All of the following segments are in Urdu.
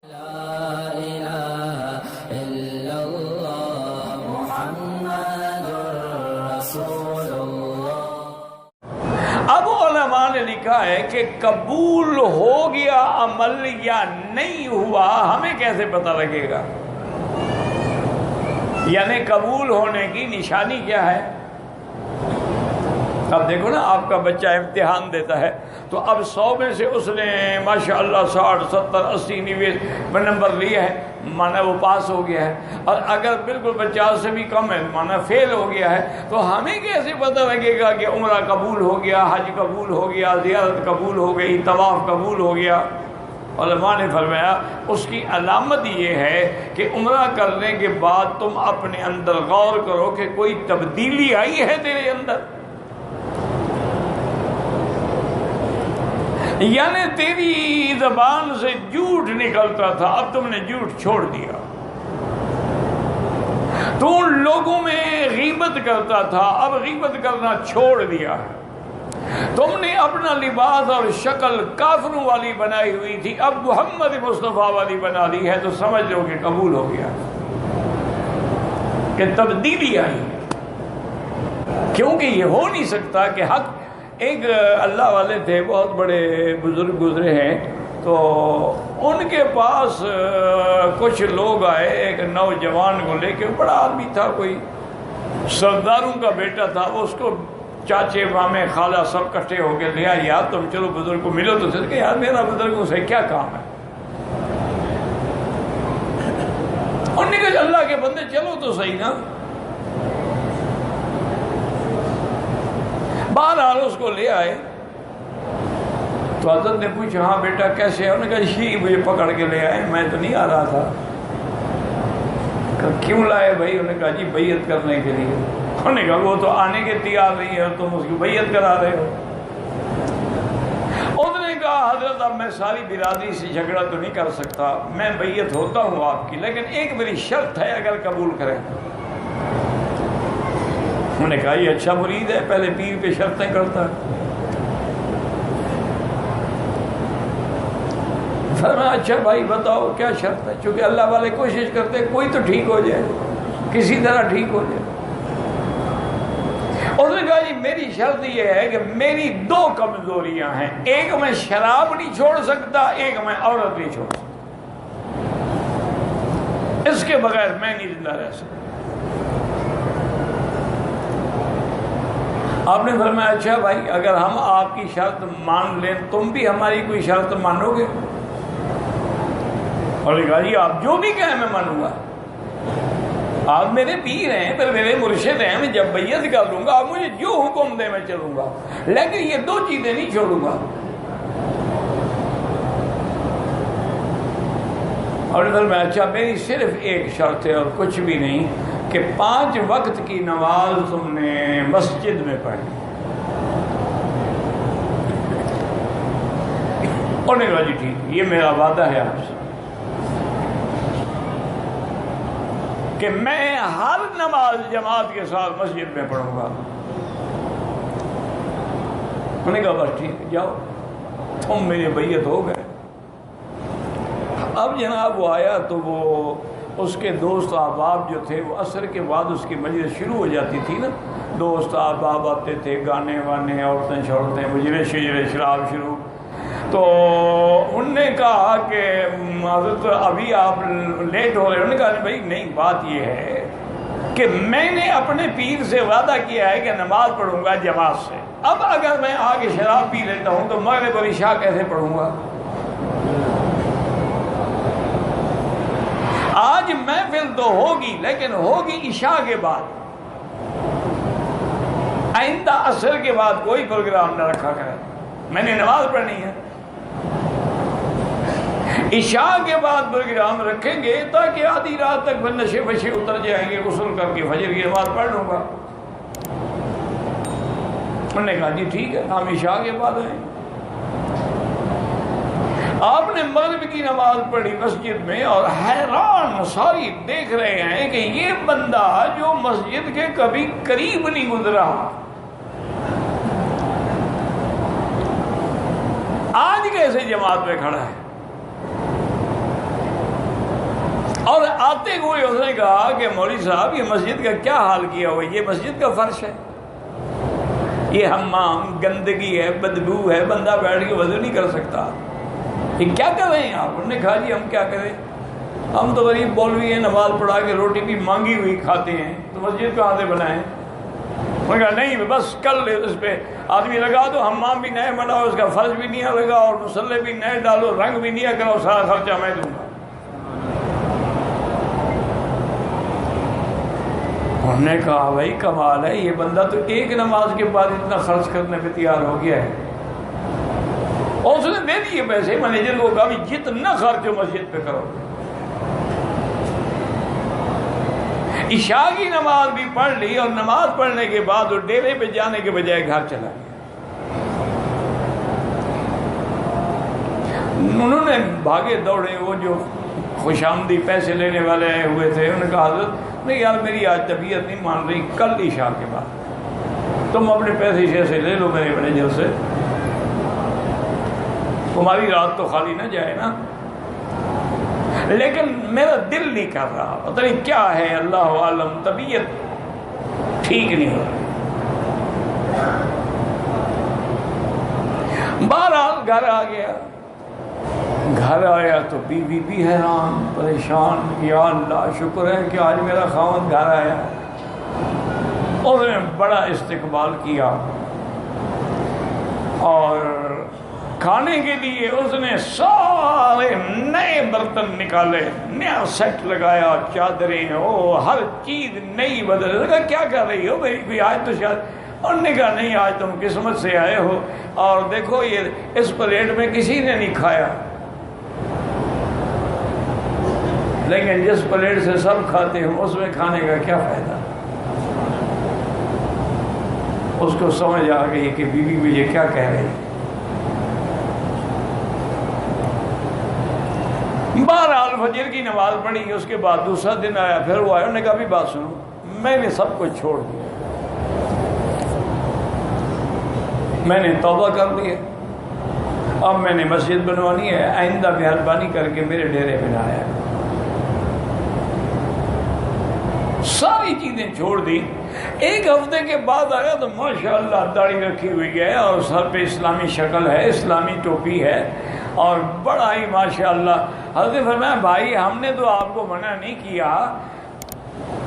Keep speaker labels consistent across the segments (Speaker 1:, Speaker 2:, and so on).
Speaker 1: اب علماء نے لکھا ہے کہ قبول ہو گیا عمل یا نہیں ہوا ہمیں کیسے پتہ لگے گا؟ یعنی قبول ہونے کی نشانی کیا ہے؟ اب دیکھو نا، آپ کا بچہ امتحان دیتا ہے تو اب 100 میں سے اس نے ماشاءاللہ 60 70 80 90 نمبر لیے ہیں، مانا وہ پاس ہو گیا ہے، اور اگر بالکل 50 سے بھی کم ہے مانا فیل ہو گیا ہے، تو ہمیں کیسے پتہ لگے گا کہ عمرہ قبول ہو گیا، حج قبول ہو گیا، زیارت قبول ہو گئی، طواف قبول ہو گیا؟ علماء نے فرمایا اس کی علامت یہ ہے کہ عمرہ کرنے کے بعد تم اپنے اندر غور کرو کہ کوئی تبدیلی آئی ہے تیرے اندر، یعنی تیری زبان سے جھوٹ نکلتا تھا، اب تم نے جھوٹ چھوڑ دیا، تو لوگوں میں غیبت کرتا تھا، اب غیبت کرنا چھوڑ دیا، تم نے اپنا لباس اور شکل کافروں والی بنائی ہوئی تھی، اب محمد مصطفیٰ والی بنا لی ہے، تو سمجھ لو کہ قبول ہو گیا، کہ تبدیلی آئی، کیونکہ یہ ہو نہیں سکتا کہ حق۔ ایک اللہ والے تھے، بہت بڑے بزرگ گزرے ہیں، تو ان کے پاس کچھ لوگ آئے، ایک نوجوان کو لے کے، بڑا آدمی تھا، کوئی سرداروں کا بیٹا تھا، وہ اس کو چاچے مامے خالہ سب کٹھے ہو کے لیا، یار تم چلو بزرگ کو ملو، تو کہ یار میرا بزرگوں سے کیا کام ہے؟ انہوں نے کہا اللہ کے بندے چلو تو صحیح نا۔ بہرحال اس کو لے آئے تو حضرت نے پوچھا ہاں بیٹا کیسے ہے؟ انہوں نے کہا جی مجھے پکڑ کے لے آئے، میں تو نہیں آ رہا تھا۔ کہا کیوں لائے بھائی؟ انہوں نے کہا جی بیعت کرنے کے لیے۔ انہوں نے کہا وہ تو آنے کے تیار نہیں ہے اور تم اس کی بیعت کرا رہے ہو۔ اس نے کہا حضرت اب میں ساری برادری سے جھگڑا تو نہیں کر سکتا، میں بیعت ہوتا ہوں آپ کی، لیکن ایک میری شرط ہے اگر قبول کریں۔ انہوں نے کہا یہ اچھا مرید ہے، پہلے پیر پہ شرطیں کرتا ہے۔ فرمایا اچھا بھائی بتاؤ کیا شرط ہے؟ چونکہ اللہ والے کوشش کرتے ہیں کوئی تو ٹھیک ہو جائے، کسی طرح ٹھیک ہو جائے۔ اس نے کہا جی میری شرط یہ ہے کہ میری 2 کمزوریاں ہیں، ایک میں شراب نہیں چھوڑ سکتا، ایک میں عورت نہیں چھوڑ سکتا، اس کے بغیر میں نہیں زندہ رہ سکتا۔ آپ نے فرمایا اچھا بھائی اگر ہم آپ کی شرط مان لیں تم بھی ہماری کوئی شرط مانو گے؟ اور نے کہا جی آپ جو بھی کہیں میں مانوں گا، آپ میرے پیر ہیں، پھر میرے مرشد ہیں، میں جب بیعت کر لوں گا آپ مجھے جو حکم دیں میں چلوں گا، لیکن یہ 2 چیزیں نہیں چھوڑوں گا۔ اور نے فرمایا اچھا میری صرف ایک شرط ہے اور کچھ بھی نہیں، کہ 5 وقت کی نماز تم نے مسجد میں پڑھی۔ اور نے کہا جی ٹھیک، یہ میرا وعدہ ہے آپ سے کہ میں ہر نماز جماعت کے ساتھ مسجد میں پڑھوں گا۔ انہوں نے کہا بس ٹھیک ہے جاؤ، تم میرے بیعت ہو گئے۔ اب جناب وہ آیا تو وہ اس کے دوست احباب جو تھے، وہ عصر کے بعد اس کی مجلس شروع ہو جاتی تھی نا، دوست احباب آتے تھے، گانے وانے، عورتیں شورتیں، مجلس شراب شروع۔ تو انہوں نے کہا کہ حضرت ابھی آپ لیٹ ہو رہے ہیں۔ انہوں نے کہا بھائی نہیں، بات یہ ہے کہ میں نے اپنے پیر سے وعدہ کیا ہے کہ نماز پڑھوں گا جماعت سے، اب اگر میں آگے شراب پی لیتا ہوں تو مغرب اور عشاء کیسے پڑھوں گا؟ آج محفل تو ہوگی لیکن ہوگی عشاء کے بعد، آئندہ عصر کے بعد کوئی پروگرام نہ رکھا کرے، میں نے نماز پڑھنی ہے۔ عشاء کے بعد پروگرام رکھیں گے تاکہ آدھی رات تک پھر نشے فشے اتر جائیں گے، غسل کر کے فجر کی نماز پڑھ لوں گا۔ انہوں نے کہا جی ٹھیک ہے، ہم عشاء کے بعد آئیں۔ آپ نے مغرب کی نماز پڑھی مسجد میں، اور حیران ساری دیکھ رہے ہیں کہ یہ بندہ جو مسجد کے کبھی قریب نہیں گزرا آج کیسے جماعت میں کھڑا ہے؟ اور آتے ہوئے اس نے کہا کہ مولوی صاحب یہ مسجد کا کیا حال کیا ہوا، یہ مسجد کا فرش ہے، یہ حمام گندگی ہے، بدبو ہے، بندہ بیٹھ کے وضو نہیں کر سکتا، یہ کیا کر رہے ہیں آپ؟ انہوں نے کہا جی ہم کیا کریں، ہم تو غریب مولوی ہیں، نماز پڑھا کے روٹی بھی مانگی ہوئی کھاتے ہیں، تو مسجد کہاں سے بنائیں؟ انہوں نے کہا نہیں بس کل اس پہ آدمی لگا دو، حمام بھی نئے بناؤ، اس کا فرش بھی نیا لگا اور مصلے بھی نئے ڈالو، رنگ بھی نیا کراؤ، سارا خرچہ میں دوں گا۔ انہوں نے کہا بھائی کمال ہے، یہ بندہ تو ایک نماز کے بعد اتنا خرچ کرنے پہ تیار ہو گیا ہے، اور اس نے دے دیے پیسے، مینیجر کو کہا بھی جتنا خرچ ہو مسجد پہ کرو۔ عشاء کی نماز بھی پڑھ لی، اور نماز پڑھنے کے بعد وہ ڈیرے پہ جانے کے بجائے گھر چلا گیا۔ انہوں نے بھاگے دوڑے، وہ جو خوش آمدی پیسے لینے والے آئے ہوئے تھے، انہوں نے کہا حضرت نہیں یار میری آج طبیعت نہیں مان رہی، کل عشاء کے بعد تم اپنے پیسے شیسے لے لو میرے مینیجر سے، تمہاری رات تو خالی نہ جائے نا۔ لیکن میرا دل نہیں کر رہا، پتہ نہیں کیا ہے، اللہ عالم، طبیعت ٹھیک نہیں ہو رہی۔ بہرحال گھر آ گیا، گھر آیا تو بیوی بھی حیران پریشان، یا اللہ شکر ہے کہ آج میرا خاوند گھر آیا۔ اس نے بڑا استقبال کیا، اور کھانے کے لیے اس نے سارے نئے برتن نکالے، نیا سیٹ لگایا، چادریں، ہر چیز نئی بدل لگا۔ کیا کر رہی ہو میری کوئی آج تو شاید؟ انہوں نے کہا نہیں آج تم قسمت سے آئے ہو، اور دیکھو یہ اس پلیٹ میں کسی نے نہیں کھایا، لیکن جس پلیٹ سے سب کھاتے ہوں اس میں کھانے کا کیا فائدہ؟ اس کو سمجھ آ گئی کہ بیوی مجھے کیا کہہ رہی ہے۔ بہرحال فجر کی نماز پڑھی، اس کے بعد دوسرا دن آیا، پھر وہ آیا، انہوں نے کہا بھی بات سنو، میں نے سب کچھ چھوڑ دیا، میں نے توبہ کر لی ہے، اب میں نے مسجد بنوانی ہے، آئندہ مہربانی کر کے میرے ڈیرے میں نہ آیا۔ ساری چیزیں چھوڑ دی۔ ایک ہفتے کے بعد آیا تو ماشاءاللہ داڑھی رکھی ہوئی ہے، اور سر پہ اسلامی شکل ہے، اسلامی ٹوپی ہے، اور بڑا ہی ماشاءاللہ۔ حضرت فرمایا بھائی ہم نے تو آپ کو منع نہیں کیا،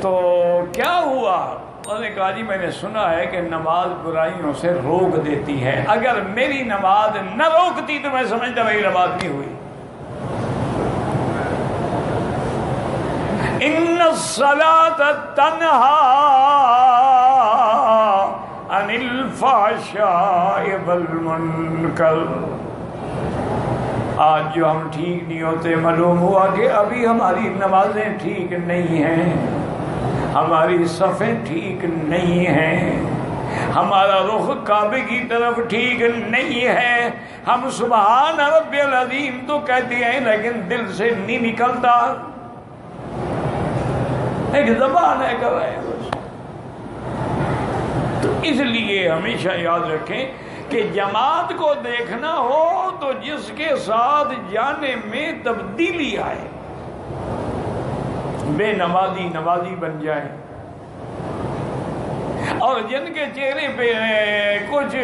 Speaker 1: تو کیا ہوا؟ انہوں نے کہا جی میں نے سنا ہے کہ نماز برائیوں سے روک دیتی ہے، اگر میری نماز نہ روکتی تو میں سمجھتا میری نماز نہیں ہوئی۔ ان الصلاۃ تنہی عن الفحشاء والمنکر۔ آج جو ہم ٹھیک نہیں ہوتے، معلوم ہوا کہ ابھی ہماری نمازیں ٹھیک نہیں ہیں، ہماری صفیں ٹھیک نہیں ہیں، ہمارا رخ کعبے کی طرف ٹھیک نہیں ہے، ہم سبحان ربی العظیم تو کہتے ہیں لیکن دل سے نہیں نکلتا، ایک زبان ہے کر رہے ہیں بس۔ تو اس لیے ہمیشہ یاد رکھیں کہ جماعت کو دیکھنا ہو تو جس کے ساتھ جانے میں تبدیلی آئے، بے نمازی نمازی بن جائے، اور جن کے چہرے پہ کچھ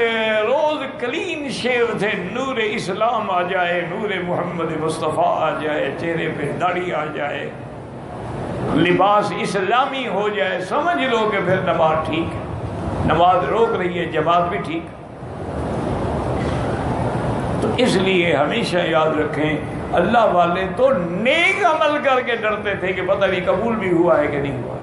Speaker 1: روز کلین شیو تھے، نور اسلام آ جائے، نور محمد مصطفیٰ آ جائے، چہرے پہ داڑھی آ جائے، لباس اسلامی ہو جائے، سمجھ لو کہ پھر نماز ٹھیک ہے، نماز روک رہی ہے، جماعت بھی ٹھیک۔ تو اس لیے ہمیشہ یاد رکھیں اللہ والے تو نیک عمل کر کے ڈرتے تھے کہ پتہ نہیں قبول بھی ہوا ہے کہ نہیں ہوا۔